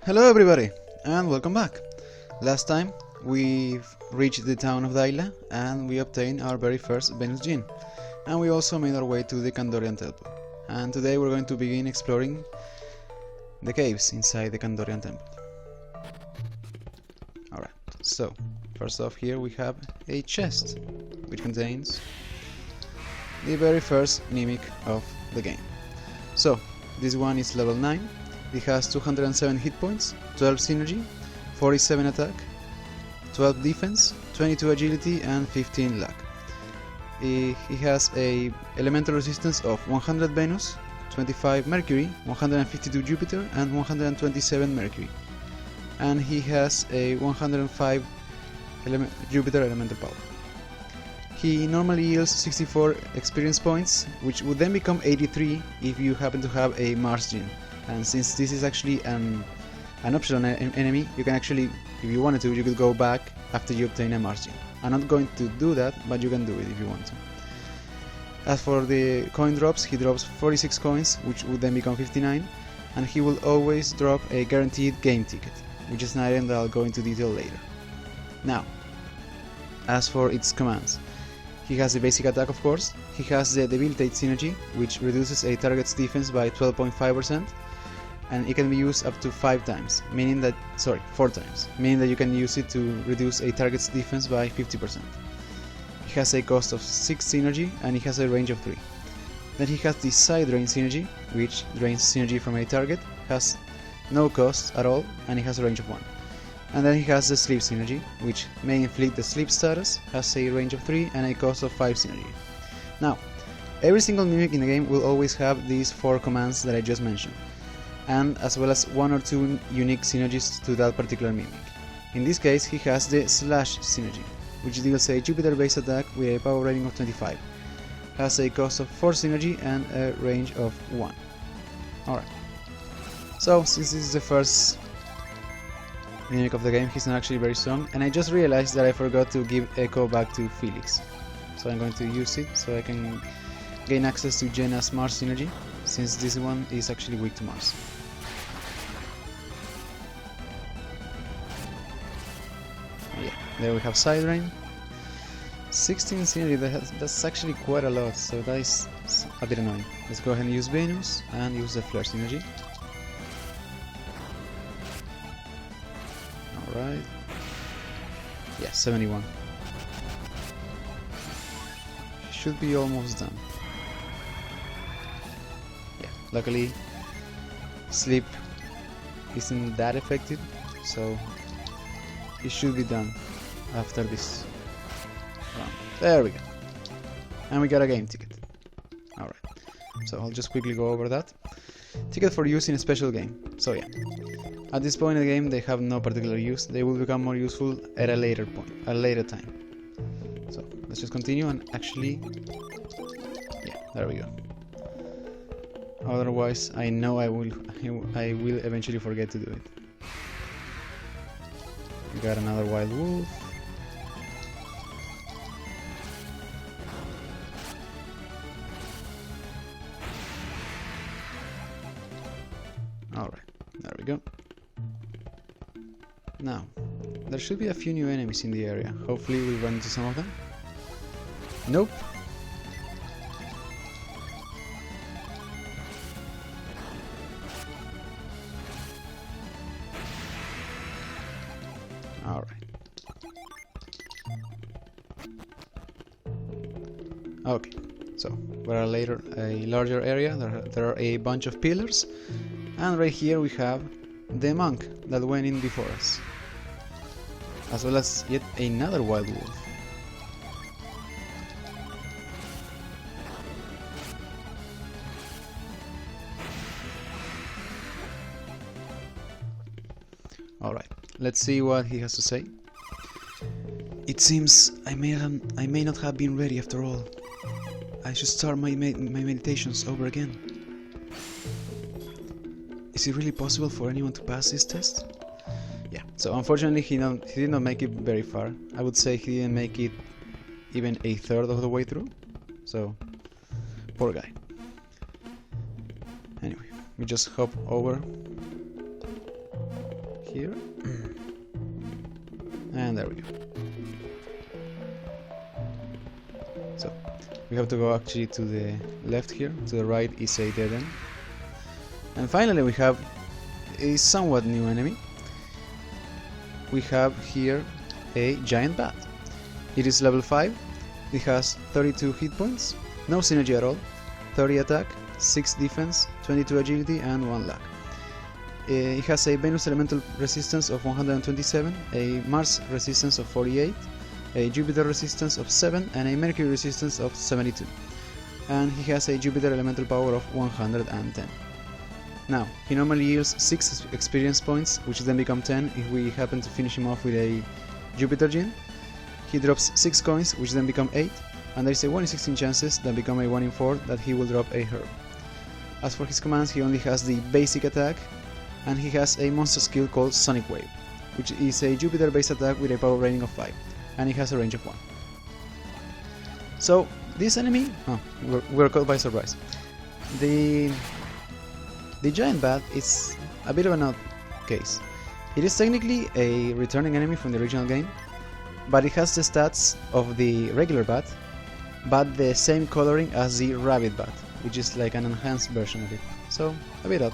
Hello everybody, and welcome back. Last time we reached the town of Daila and we obtained our very first Venus gene. And we also made our way to the Kandorian temple. And today we're going to begin exploring the caves inside the Kandorian temple. Alright, so first off here we have a chest which contains the very first mimic of the game. So this one is level 9. It has 207 hit points, 12 synergy, 47 attack, 12 defense, 22 agility and 15 luck. He has a elemental resistance of 100 Venus, 25 Mercury, 152 Jupiter and 127 Mercury. And he has a 105 Jupiter elemental power. He normally yields 64 experience points, which would then become 83 if you happen to have a Mars gene. And since this is actually an optional enemy, you can actually, if you wanted to, you could go back after you obtain a Mars gene. I'm not going to do that, but you can do it if you want to. As for the coin drops, he drops 46 coins, which would then become 59, and he will always drop a guaranteed game ticket, which is an item that I'll go into detail later. Now, as for its commands, he has the basic attack, of course. He has the debilitate synergy, which reduces a target's defense by 12.5%. and it can be used up to 4 times, meaning that you can use it to reduce a target's defense by 50%. He has a cost of 6 synergy and he has a range of 3. Then he has the side drain synergy, which drains synergy from a target, has no cost at all and it has a range of 1. And then he has the sleep synergy, which may inflict the sleep status, has a range of 3 and a cost of 5 synergy. Now, every single mimic in the game will always have these 4 commands that I just mentioned, and as well as 1 or 2 unique synergies to that particular mimic. In this case, he has the slash synergy, which deals a Jupiter based attack with a power rating of 25, has a cost of 4 synergy and a range of 1. Alright, so since this is the first mimic of the game, he's not actually very strong, and I just realized that I forgot to give Echo back to Felix. So I'm going to use it so I can gain access to Jenna's Mars synergy, since this one is actually weak to Mars. Yeah, there we have side drain. 16 synergy, that's actually quite a lot, so that is a bit annoying. Let's go ahead and use Venus and use the flare synergy. Alright. Yeah, 71. Should be almost done. Yeah, luckily sleep isn't that effective, so it should be done after this round. There we go. And we got a game ticket. Alright, so I'll just quickly go over that. Ticket for use in a special game. So yeah, at this point in the game they have no particular use. They will become more useful at a later time. So let's just continue and actually, yeah, there we go. Otherwise, I know I will eventually forget to do it. We got another wild wolf. Alright, there we go. Now, there should be a few new enemies in the area. Hopefully we'll run into some of them. Nope. Alright. Okay, so we're at a larger area. There are a bunch of pillars, and right here we have the monk that went in before us, as well as yet another wild wolf. Alright, let's see what he has to say. It seems I may not have been ready after all. I should start my meditations over again. Is it really possible for anyone to pass this test? Yeah, so unfortunately he did not make it very far. I would say he didn't make it even a third of the way through. So, poor guy. Anyway, we just hop over here. And there we go. So we have to go actually to the left here. To the right is a dead end. And finally we have a somewhat new enemy. We have here a giant bat. It is level 5. It has 32 hit points, no synergy at all, 30 attack, 6 defense, 22 agility and 1 luck. It has a Venus elemental resistance of 127, a Mars resistance of 48, a Jupiter resistance of 7 and a Mercury resistance of 72. And he has a Jupiter elemental power of 110. Now, he normally yields 6 experience points, which then become 10 if we happen to finish him off with a Jupiter gene. He drops 6 coins, which then become 8, and there is a 1 in 16 chances that become a 1 in 4 that he will drop a herb. As for his commands, he only has the basic attack, and he has a monster skill called Sonic Wave, which is a Jupiter based attack with a power rating of 5, and it has a range of 1. So, this enemy, we're caught by surprise. The giant bat is a bit of an odd case. It is technically a returning enemy from the original game, but it has the stats of the regular bat, but the same coloring as the rabbit bat, which is like an enhanced version of it. So, a bit odd.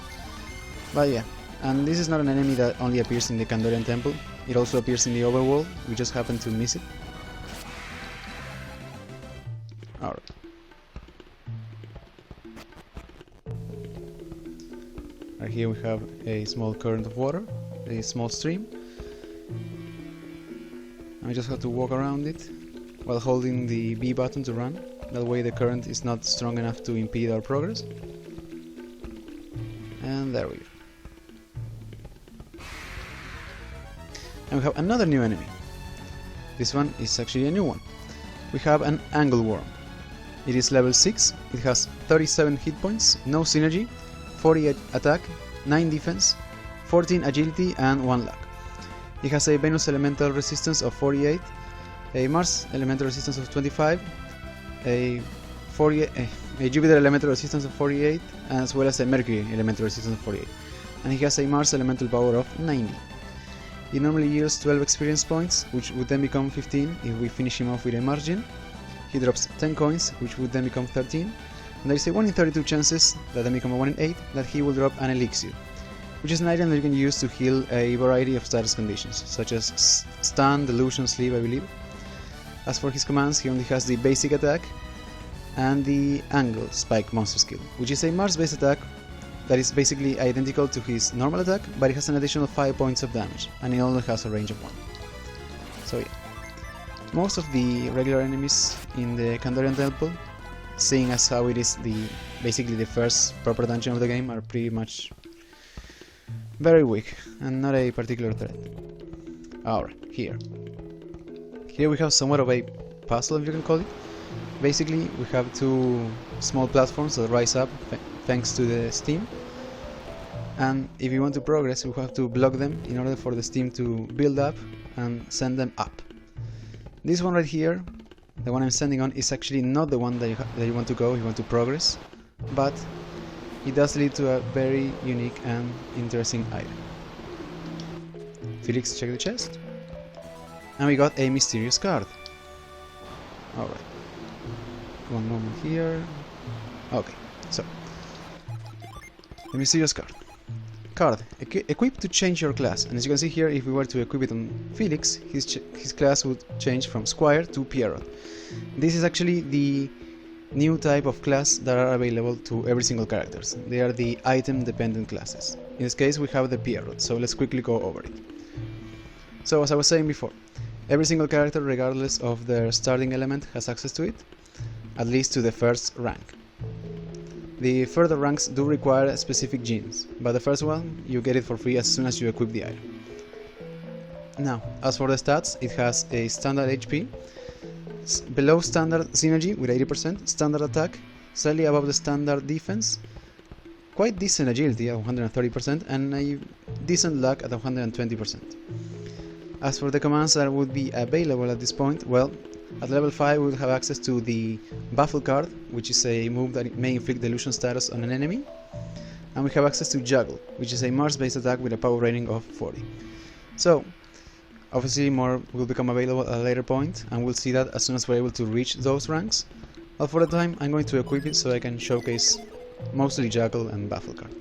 But yeah, and this is not an enemy that only appears in the Kandorian Temple, it also appears in the overworld, we just happen to miss it. Alright. Right here we have a small current of water, a small stream. And we just have to walk around it while holding the B button to run. That way the current is not strong enough to impede our progress. And there we go. And we have another new enemy. This one is actually a new one. We have an angleworm. It is level 6, it has 37 hit points, no synergy, 40 attack, 9 defense, 14 agility and 1 luck. It has a Venus elemental resistance of 48, a Mars elemental resistance of 25, a Jupiter elemental resistance of 48, as well as a Mercury elemental resistance of 48. And he has a Mars elemental power of 90. He normally yields 12 experience points, which would then become 15 if we finish him off with a Mars gene. He drops 10 coins, which would then become 13. And there is a 1 in 32 chances that then become a 1 in 8 that he will drop an elixir, which is an item that you can use to heal a variety of status conditions, such as stun, delusion, sleep, I believe. As for his commands, he only has the basic attack and the angle spike monster skill, which is a Mars based attack that is basically identical to his normal attack, but it has an additional 5 points of damage, and it only has a range of 1. So yeah, most of the regular enemies in the Kandorian Temple, seeing as how it is basically the first proper dungeon of the game, are pretty much very weak and not a particular threat. Alright, here we have somewhat of a puzzle, if you can call it. Basically we have 2 small platforms that rise up thanks to the steam, and if you want to progress, you have to block them in order for the steam to build up and send them up. This one right here, the one I'm standing on, is actually not the one that you want to go if you want to progress, but it does lead to a very unique and interesting item. Felix, check the chest, and we got a mysterious card. Alright, one moment here. Okay, so the mysterious card. Equipped to change your class, and as you can see here, if we were to equip it on Felix, his class would change from Squire to Pierrot. This is actually the new type of class that are available to every single character. They are the item dependent classes. In this case we have the Pierrot, so let's quickly go over it. So as I was saying before, every single character, regardless of their starting element, has access to it, at least to the first rank. The further ranks do require specific genes, but the first one you get it for free as soon as you equip the item. Now, as for the stats, it has a standard HP, below standard synergy with 80%, standard attack, slightly above the standard defense, quite decent agility at 130%, and a decent luck at 120%. As for the commands that would be available at this point, well, at level 5 we will have access to the Baffle card, which is a move that may inflict delusion status on an enemy. and we have access to Juggle, which is a Mars-based attack with a power rating of 40. So, obviously more will become available at a later point, and we'll see that as soon as we're able to reach those ranks. But for the time, I'm going to equip it so I can showcase mostly Juggle and Baffle card.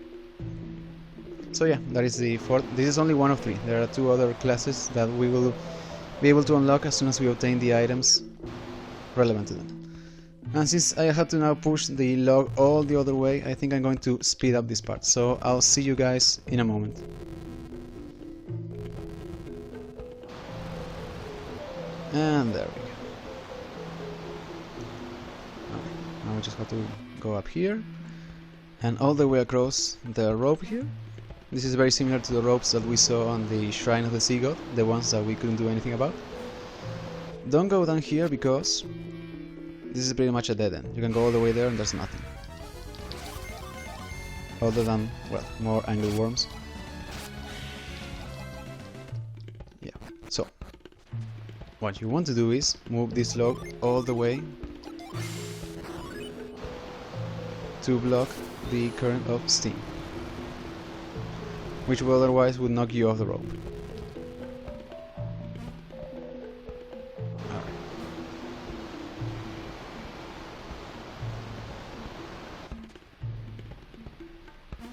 So yeah, that is the fourth. This is only one of 3. There are 2 other classes that we will be able to unlock as soon as we obtain the items relevant to them. And since I had to now push the log all the other way, I think I'm going to speed up this part. So I'll see you guys in a moment. And there we go. Okay, now we just have to go up here and all the way across the rope here. This is very similar to the ropes that we saw on the Shrine of the Sea God, the ones that we couldn't do anything about. Don't go down here because this is pretty much a dead end. You can go all the way there and there's nothing. Other than, well, more angleworms. Yeah, so what you want to do is move this log all the way to block the current of steam, which will otherwise would knock you off the rope. Alright.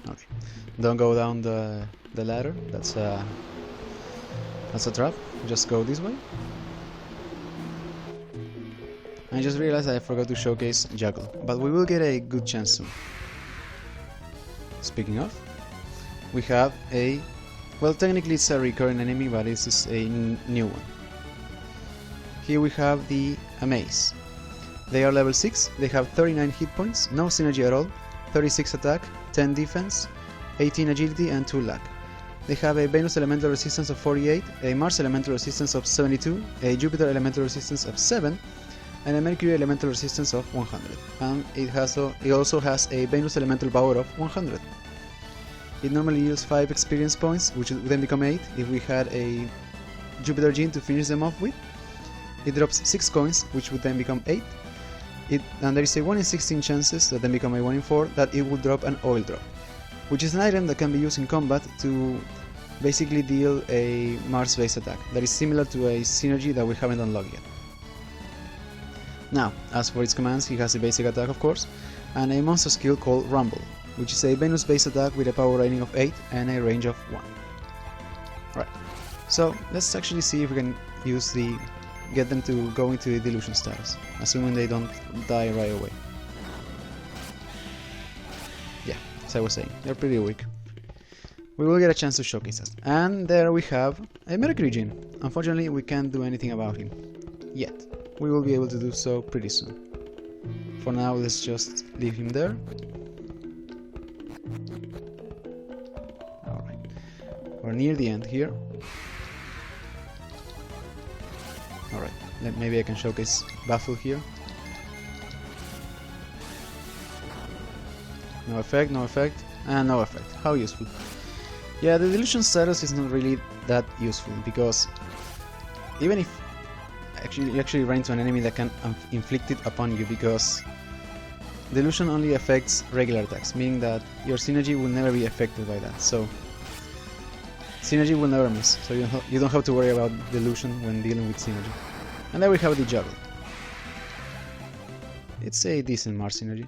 Okay. Don't go down the ladder. That's a trap. Just go this way. I just realized I forgot to showcase Juggle, but we will get a good chance soon. Speaking of, we have a, well, technically it's a recurring enemy, but this is a new one. Here we have the Amaze. They are level 6, they have 39 hit points, no synergy at all, 36 attack, 10 defense, 18 agility and 2 luck. They have a Venus elemental resistance of 48, a Mars elemental resistance of 72, a Jupiter elemental resistance of 7, and a Mercury elemental resistance of 100. And it also has a Venus elemental power of 100. It normally yields 5 experience points, which would then become 8 if we had a Jupiter gene to finish them off with. It drops 6 coins, which would then become 8. And there is a 1 in 16 chances that then become a 1 in 4 that it will drop an oil drop, which is an item that can be used in combat to basically deal a Mars-based attack that is similar to a synergy that we haven't unlocked yet. Now, as for its commands, he has a basic attack of course, and a monster skill called Rumble, which is a Venus-based attack with a power rating of 8 and a range of 1. Right, so let's actually see if we can get them to go into the delusion status, assuming they don't die right away. Yeah, as I was saying, they're pretty weak. We will get a chance to showcase us. And there we have a Mercury gene. Unfortunately, we can't do anything about him yet. We will be able to do so pretty soon. For now, let's just leave him there. Alright, we're near the end here. Alright, maybe I can showcase Baffle here. No effect, no effect, and no effect. How useful. Yeah, the delusion status is not really that useful, because even if you actually run into an enemy that can inflict it upon you, because delusion only affects regular attacks, meaning that your synergy will never be affected by that. So synergy will never miss, so you don't have to worry about delusion when dealing with synergy. And there we have the Juggle. It's a decent Mars synergy.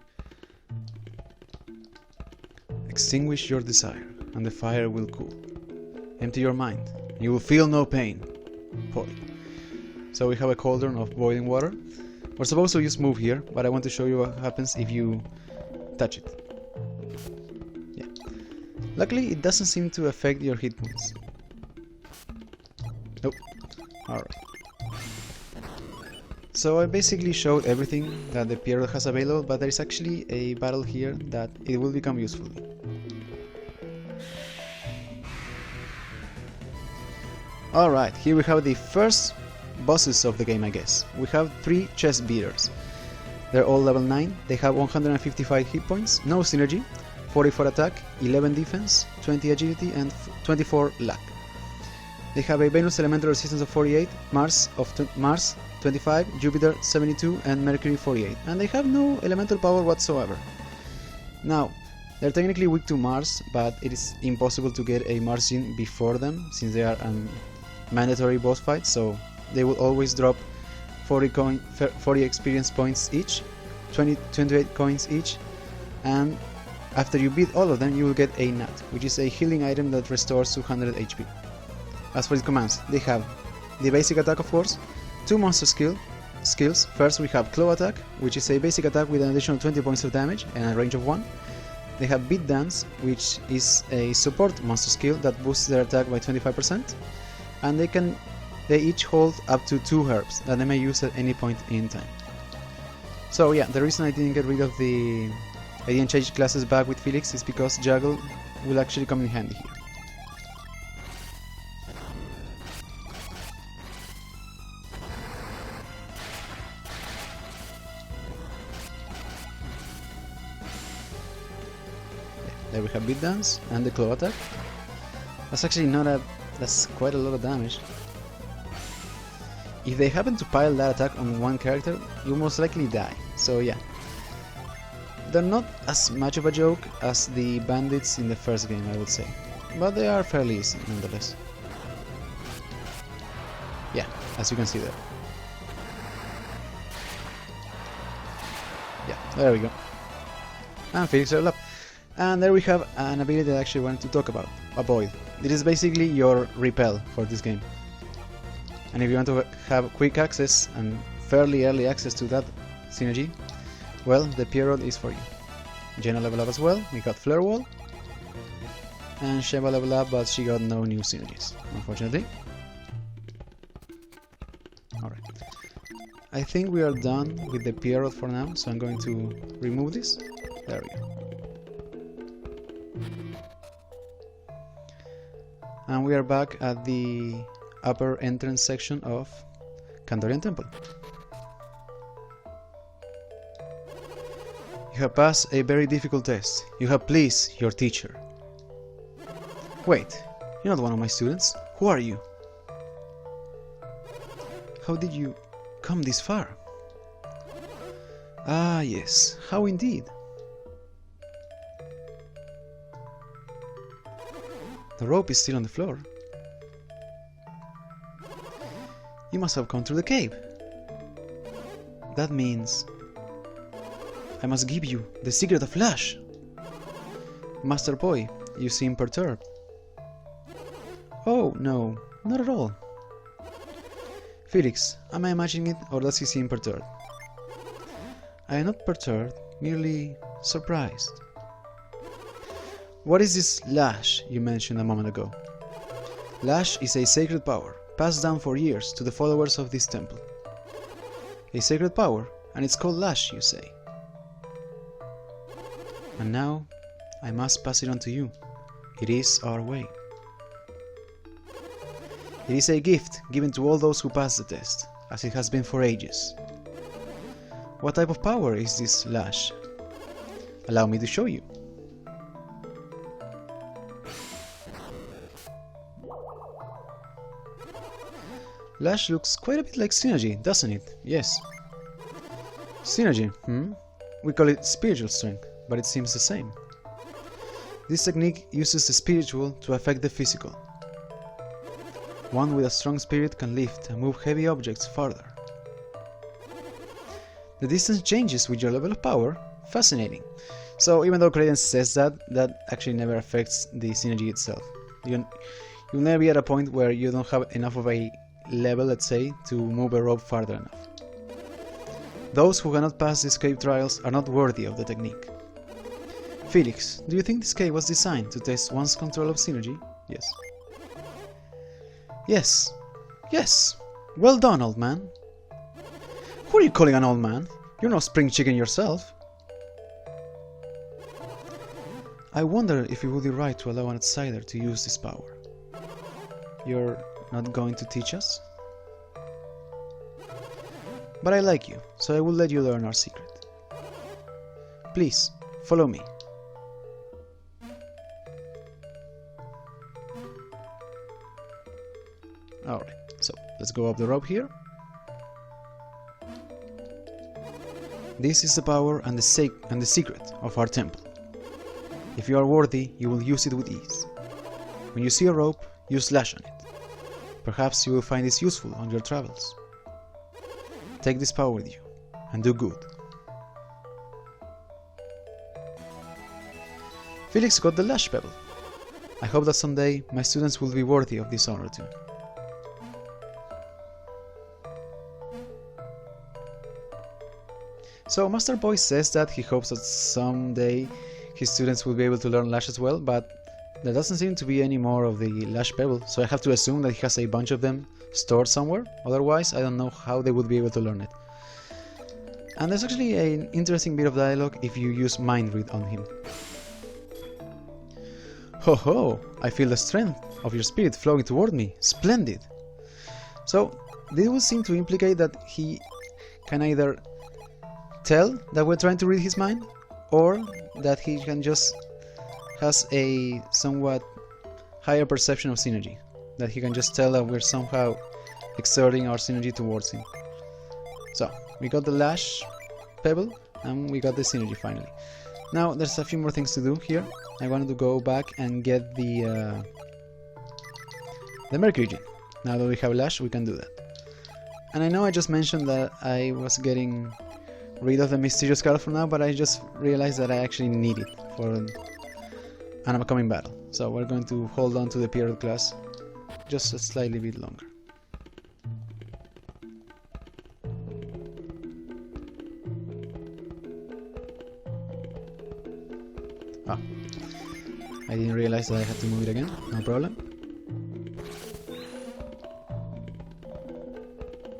Extinguish your desire, and the fire will cool. Empty your mind, you will feel no pain. Point. So we have a cauldron of boiling water. We're supposed to use move here, but I want to show you what happens if you touch it. Yeah. Luckily, it doesn't seem to affect your hit points. Nope. Alright. So I basically showed everything that the Pierrot has available, but there is actually a battle here that it will become useful. Alright, here we have the first bosses of the game, I guess. We have 3 chest beaters. They're all level 9, they have 155 hit points, no synergy, 44 attack, 11 defense, 20 agility and 24 luck. They have a Venus elemental resistance of 48, Mars 25, Jupiter 72 and Mercury 48, and they have no elemental power whatsoever. Now, They're technically weak to Mars, but it is impossible to get a Mars gene before them since they are a mandatory boss fight, so they will always drop 40 experience points each, 28 coins each, and after you beat all of them you will get a nut, which is a healing item that restores 200 HP. As for its commands, they have the basic attack, of course, 2 monster skills. First we have Claw Attack, which is a basic attack with an additional 20 points of damage and a range of 1. They have Beat Dance, which is a support monster skill that boosts their attack by 25%, and they each hold up to 2 herbs that they may use at any point in time. So yeah, the reason I didn't change classes back with Felix is because Juggle will actually come in handy here. There we have Beat Dance and the Claw Attack. That's actually that's quite a lot of damage. If they happen to pile that attack on one character, you'll most likely die. So yeah. They're not as much of a joke as the bandits in the first game, I would say. But they are fairly easy nonetheless. Yeah, as you can see there. Yeah, there we go. And Felix level up. And there we have an ability that I actually wanted to talk about, Avoid. It is basically your repel for this game. And if you want to have quick access and fairly early access to that synergy, well, the Pierrot is for you. Jenna level up as well, we got Flare Wall. And Sheba level up, but she got no new synergies, unfortunately. Alright. I think we are done with the Pierrot for now, so I'm going to remove this. There we go. And we are back at the upper entrance section of Kandorian Temple. You have passed a very difficult test. You have pleased your teacher. Wait, you're not one of my students. Who are you? How did you come this far? Ah, yes. How indeed? The rope is still on the floor. You must have come through the cave. That means I must give you the secret of Lash. Master Boy, you seem perturbed. Oh, no, not at all. Felix, am I imagining it, or does he seem perturbed? I am not perturbed, merely surprised. What is this Lash you mentioned a moment ago? Lash is a sacred power, passed down for years to the followers of this temple. A sacred power, and it's called Lash, you say. And now, I must pass it on to you. It is our way. It is a gift given to all those who pass the test, as it has been for ages. What type of power is this Lash? Allow me to show you. Lash looks quite a bit like Synergy, doesn't it? Yes. Synergy, We call it spiritual strength, but it seems the same. This technique uses the spiritual to affect the physical. One with a strong spirit can lift and move heavy objects farther. The distance changes with your level of power. Fascinating. So even though Credence says that actually never affects the synergy itself. You'll never be at a point where you don't have enough of a level, let's say, to move a rope farther enough. Those who cannot pass these cave trials are not worthy of the technique. Felix, do you think this cave was designed to test one's control of synergy? Yes. Yes. Yes. Well done, old man. Who are you calling an old man? You're no spring chicken yourself. I wonder if it would be right to allow an outsider to use this power. You're not going to teach us? But I like you, so I will let you learn our secret. Please, follow me. Alright, so let's go up the rope here. This is the power and the secret of our temple. If you are worthy, you will use it with ease. When you see a rope, you slash on it. Perhaps you will find this useful on your travels. Take this power with you, and do good. Felix got the Lash Pebble. I hope that someday my students will be worthy of this honor too. So Master Boy says that he hopes that someday his students will be able to learn Lash as well, but there doesn't seem to be any more of the Lash Pebble, so I have to assume that he has a bunch of them stored somewhere. Otherwise, I don't know how they would be able to learn it. And there's actually an interesting bit of dialogue if you use Mind Read on him. Ho ho! I feel the strength of your spirit flowing toward me. Splendid! So, this would seem to implicate that he can either tell that we're trying to read his mind, or that he can just has a somewhat higher perception of synergy. That he can just tell that we're somehow exerting our synergy towards him. So, we got the Lash Pebble, and we got the synergy finally. Now, there's a few more things to do here. I wanted to go back and get the Mercury Gene. Now that we have Lash, we can do that. And I know I just mentioned that I was getting rid of the Mysterious card for now, but I just realized that I actually need it for an upcoming battle. So we're going to hold on to the Pierrot class just a slightly bit longer. Ah, I didn't realize that I had to move it again, no problem.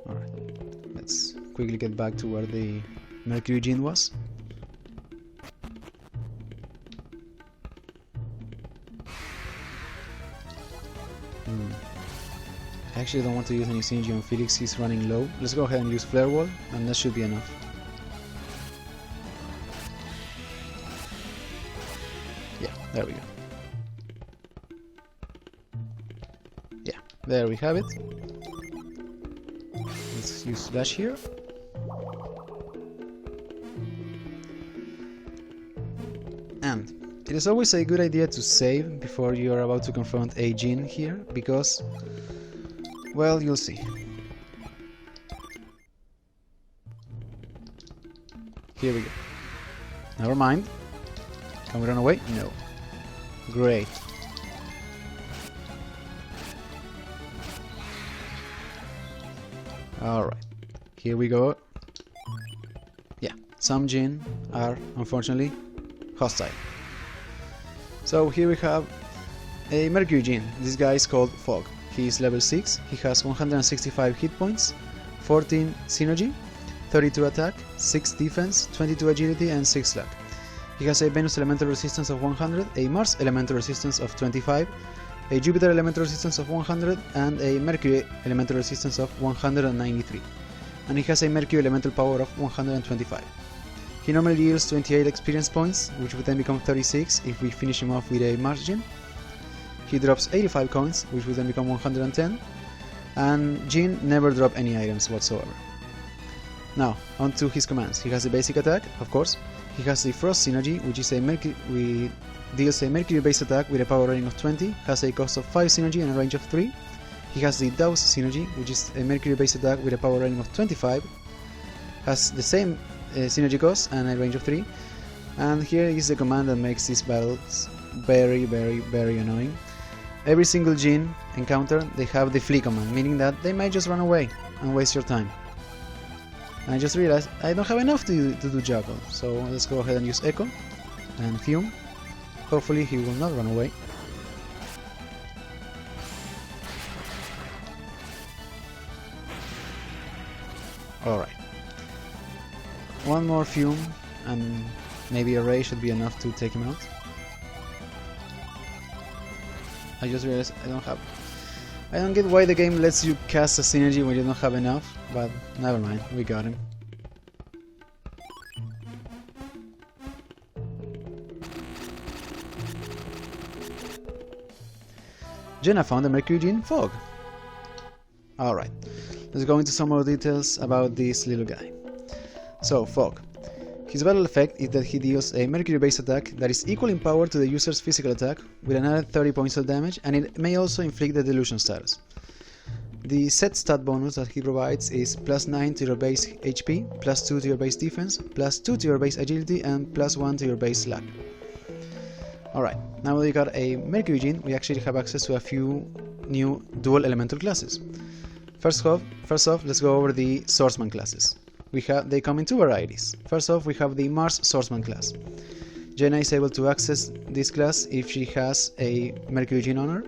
Alright, let's quickly get back to where the Mercury Gene was. I actually don't want to use any synergy on Felix, he's running low. Let's go ahead and use Flare Wall, and that should be enough. Yeah, there we go. Yeah, there we have it. Let's use Slash here. And it is always a good idea to save before you are about to confront a Gene here, because, well, you'll see. Here we go. Never mind. Can we run away? No. Great. Alright. Here we go. Yeah, some Gene are, unfortunately, hostile. So here we have a Mercury Gene. This guy is called Fog. He is level 6, he has 165 hit points, 14 synergy, 32 attack, 6 defense, 22 agility and 6 luck. He has a Venus elemental resistance of 100, a Mars elemental resistance of 25, a Jupiter elemental resistance of 100 and a Mercury elemental resistance of 193. And he has a Mercury elemental power of 125. He normally yields 28 experience points, which would then become 36 if we finish him off with a Mars Gene. He drops 85 coins, which will then become 110, and Gene never drop any items whatsoever. Now, on to his commands. He has a basic attack, of course. He has the Frost Synergy, which is a deals a Mercury based attack with a power rating of 20, has a cost of 5 synergy and a range of 3. He has the Douse Synergy, which is a Mercury based attack with a power rating of 25, has the same synergy cost and a range of 3. And here is the command that makes these battles very annoying. Every single Gene encounter, they have the flee command, meaning that they might just run away and waste your time. And I just realized I don't have enough to do Juggle, so let's go ahead and use Echo and Fume. Hopefully he will not run away. Alright. One more Fume and maybe a Ray should be enough to take him out. I just realized I don't get why the game lets you cast a synergy when you don't have enough, but never mind, we got him. Jenna found the Mercury Gene Fog. Alright, let's go into some more details about this little guy. So, Fog. His battle effect is that he deals a Mercury base attack that is equal in power to the user's physical attack with another 30 points of damage, and it may also inflict the delusion status. The set stat bonus that he provides is +9 to your base HP, +2 to your base defense, +2 to your base agility, and +1 to your base luck. Alright, now that we got a Mercury gene, we actually have access to a few new dual elemental classes. First off, let's go over the swordsman classes. They come in two varieties. First off, we have the Mars swordsman class. Jaina is able to access this class if she has a Mercury gene on her.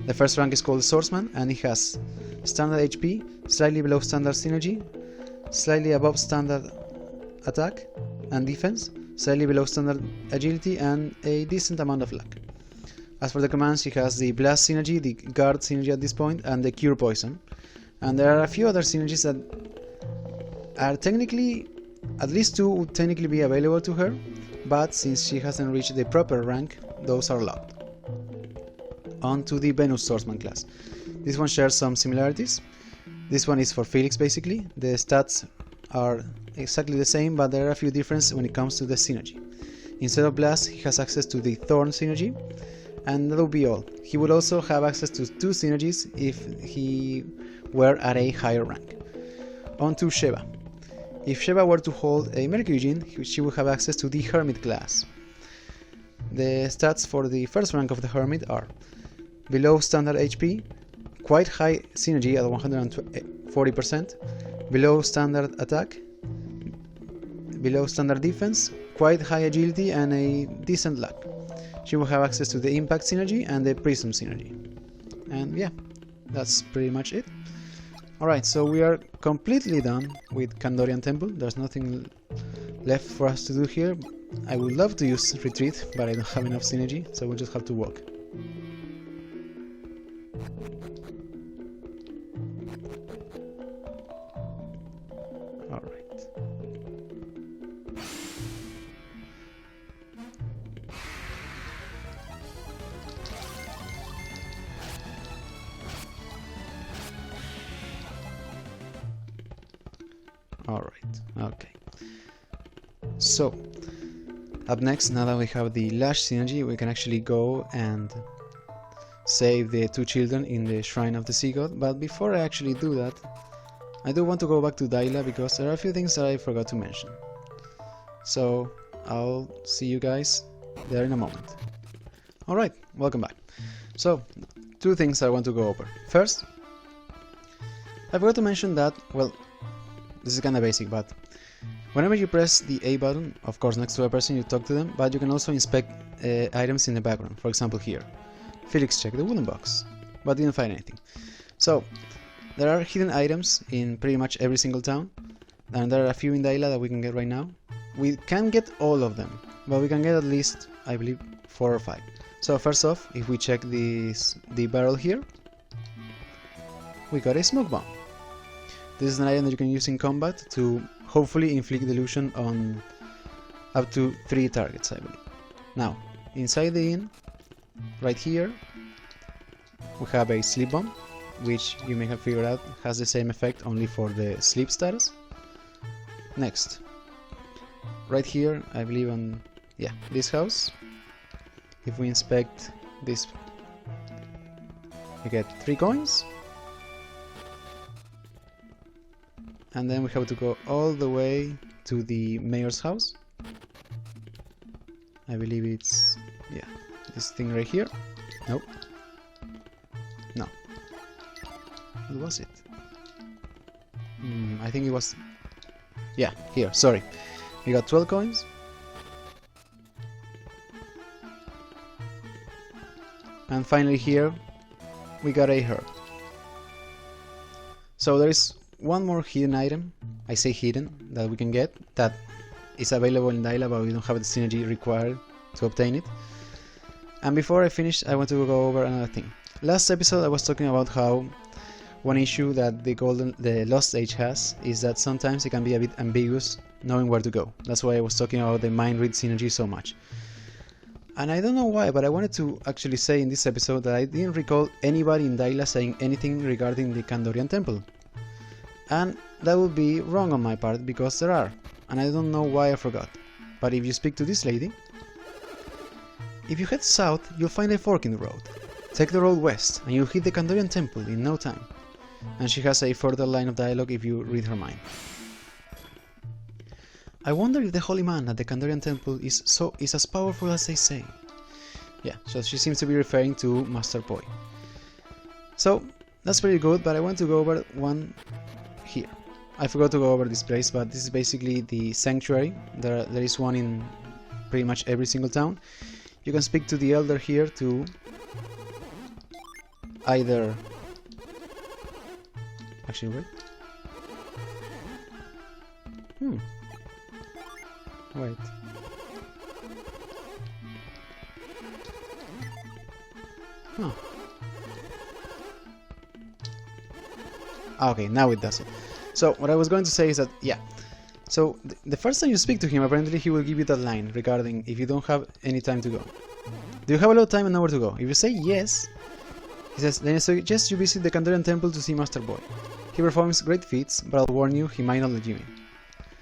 The first rank is called Swordsman, and it has standard HP, slightly below standard synergy, slightly above standard attack and defense, slightly below standard agility, and a decent amount of luck. As for the commands, she has the Blast synergy, the Guard synergy at this point, and the Cure Poison. And there are a few other synergies that are technically, at least two would technically be available to her, but since she hasn't reached the proper rank, those are locked. On to the Venus Swordsman class. This one shares some similarities. This one is for Felix basically. The stats are exactly the same, but there are a few differences when it comes to the synergy. Instead of Blast, he has access to the Thorn synergy, and that will be all. He would also have access to two synergies if he were at a higher rank. On to Sheva. If Sheva were to hold a Mercury gene, she would have access to the Hermit class. The stats for the first rank of the Hermit are below standard HP, quite high synergy at 140%, below standard attack, below standard defense, quite high agility, and a decent luck. She will have access to the Impact synergy and the Prism synergy. And yeah, that's pretty much it. Alright, so we are completely done with Kandorian Temple. There's nothing left for us to do here. I would love to use Retreat, but I don't have enough synergy, so we'll just have to walk. Alright. Alright, okay. So, up next, now that we have the Lash synergy, we can actually go and save the two children in the Shrine of the Sea God. But before I actually do that, I do want to go back to Daila because there are a few things that I forgot to mention. So, I'll see you guys there in a moment. Alright, welcome back. So, two things I want to go over. First, I forgot to mention that, well, this is kinda basic, but whenever you press the A button, of course next to a person you talk to them, but you can also inspect items in the background. For example here, Felix checked the wooden box, but didn't find anything. So, there are hidden items in pretty much every single town, and there are a few in Daila that we can get right now. We can't get all of them, but we can get at least, I believe, 4 or 5. So first off, if we check the barrel here, we got a smoke bomb. This is an item that you can use in combat to hopefully inflict delusion on up to 3 targets, I believe. Now, inside the inn, right here, we have a sleep bomb, which you may have figured out has the same effect only for the sleep status. Next, right here, I believe on, yeah, this house, if we inspect this, we get 3 coins. And then we have to go all the way to the mayor's house. I believe it's, yeah, this thing right here. Nope. No. What was it? I think it was, yeah, here, sorry. We got 12 coins. And finally here, we got a herb. So there is one more hidden item, I say hidden, that we can get, that is available in Daila, but we don't have the synergy required to obtain it. And before I finish, I want to go over another thing. Last episode I was talking about how one issue that the Lost Age has is that sometimes it can be a bit ambiguous knowing where to go. That's why I was talking about the mind read synergy so much. And I don't know why, but I wanted to actually say in this episode that I didn't recall anybody in Daila saying anything regarding the Kandorian Temple. And that would be wrong on my part, because there are. and I don't know why I forgot. But if you speak to this lady, if you head south, you'll find a fork in the road. Take the road west, and you'll hit the Kandorian Temple in no time. And she has a further line of dialogue if you read her mind. I wonder if the holy man at the Kandorian Temple is as powerful as they say. Yeah, so she seems to be referring to Master Poi. So, that's pretty good, but I want to go over one here. I forgot to go over this place, but this is basically the sanctuary. There is one in pretty much every single town. You can speak to the elder here to either... Actually, wait. Wait. Huh. Okay, now it does it. So, what I was going to say is that, yeah. So, the first time you speak to him, apparently he will give you that line regarding if you don't have any time to go. Do you have a lot of time and nowhere to go? If you say yes, he says, then I suggest you visit the Kandorian Temple to see Master Boy. He performs great feats, but I'll warn you, he might not let you in.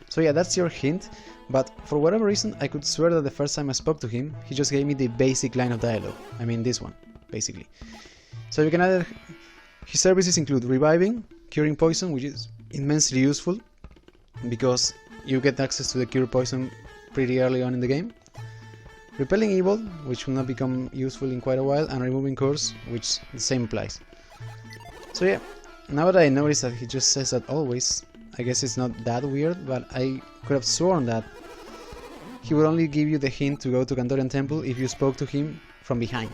So yeah, that's your hint, but for whatever reason, I could swear that the first time I spoke to him, he just gave me the basic line of dialogue. I mean this one, basically. So you can either... His services include reviving, curing poison, which is immensely useful, because you get access to the cure poison pretty early on in the game. Repelling evil, which will not become useful in quite a while, and removing curse, which the same applies. So yeah, now that I notice that he just says that always, I guess it's not that weird, but I could have sworn that he would only give you the hint to go to Kandorian Temple if you spoke to him from behind.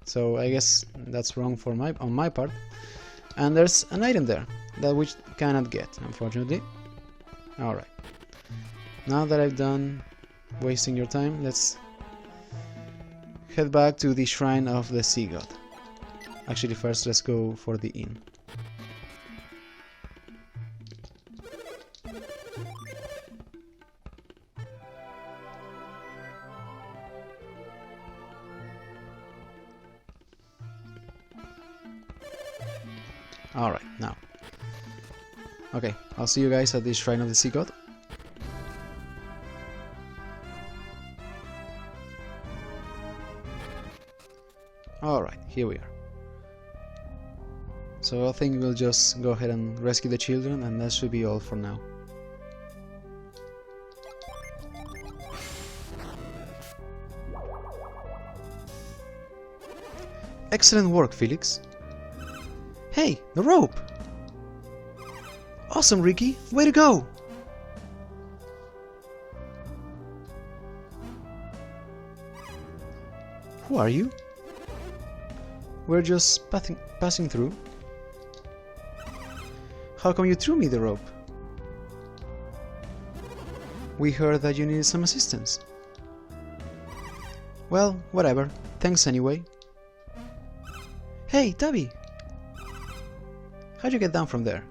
So I guess that's wrong on my part. And there's an item there that we cannot get, unfortunately. Alright. Now that I've done wasting your time, let's head back to the Shrine of the Sea God. Actually, first let's go for the inn. Alright, now. Okay, I'll see you guys at the Shrine of the Sea God. Alright, here we are. So I think we'll just go ahead and rescue the children, and that should be all for now. Excellent work, Felix. Hey, the rope! Awesome, Ricky! Way to go! Who are you? We're just passing through. How come you threw me the rope? We heard that you needed some assistance. Well, whatever. Thanks anyway. Hey, Tabby! How'd you get down from there?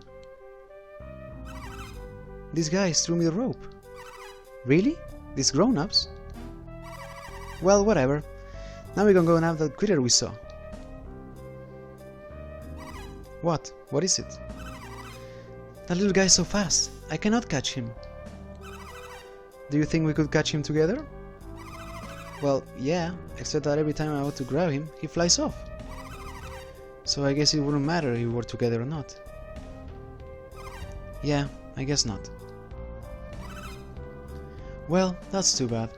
These guys threw me the rope. Really? These grown-ups? Well, whatever. Now we're gonna go and have that critter we saw. What? What is it? That little guy's so fast. I cannot catch him. Do you think we could catch him together? Well, yeah, except that every time I want to grab him, he flies off. So I guess it wouldn't matter if we were together or not. Yeah, I guess not. Well, that's too bad.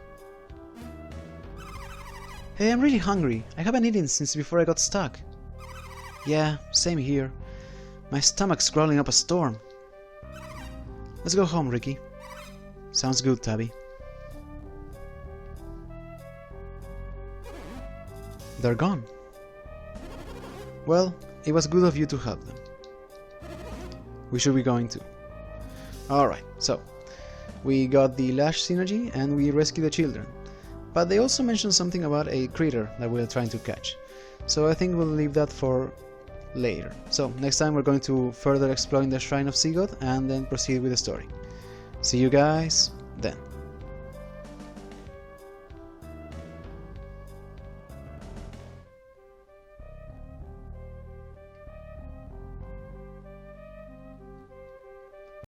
Hey, I'm really hungry. I haven't eaten since before I got stuck. Yeah, same here. My stomach's growling up a storm. Let's go home, Ricky. Sounds good, Tabby. They're gone. Well, it was good of you to help them. We should be going to. Alright, so we got the Lash synergy and we rescued the children. But they also mentioned something about a critter that we're trying to catch. So I think we'll leave that for later. So next time we're going to further exploring the Shrine of Sea God and then proceed with the story. See you guys then.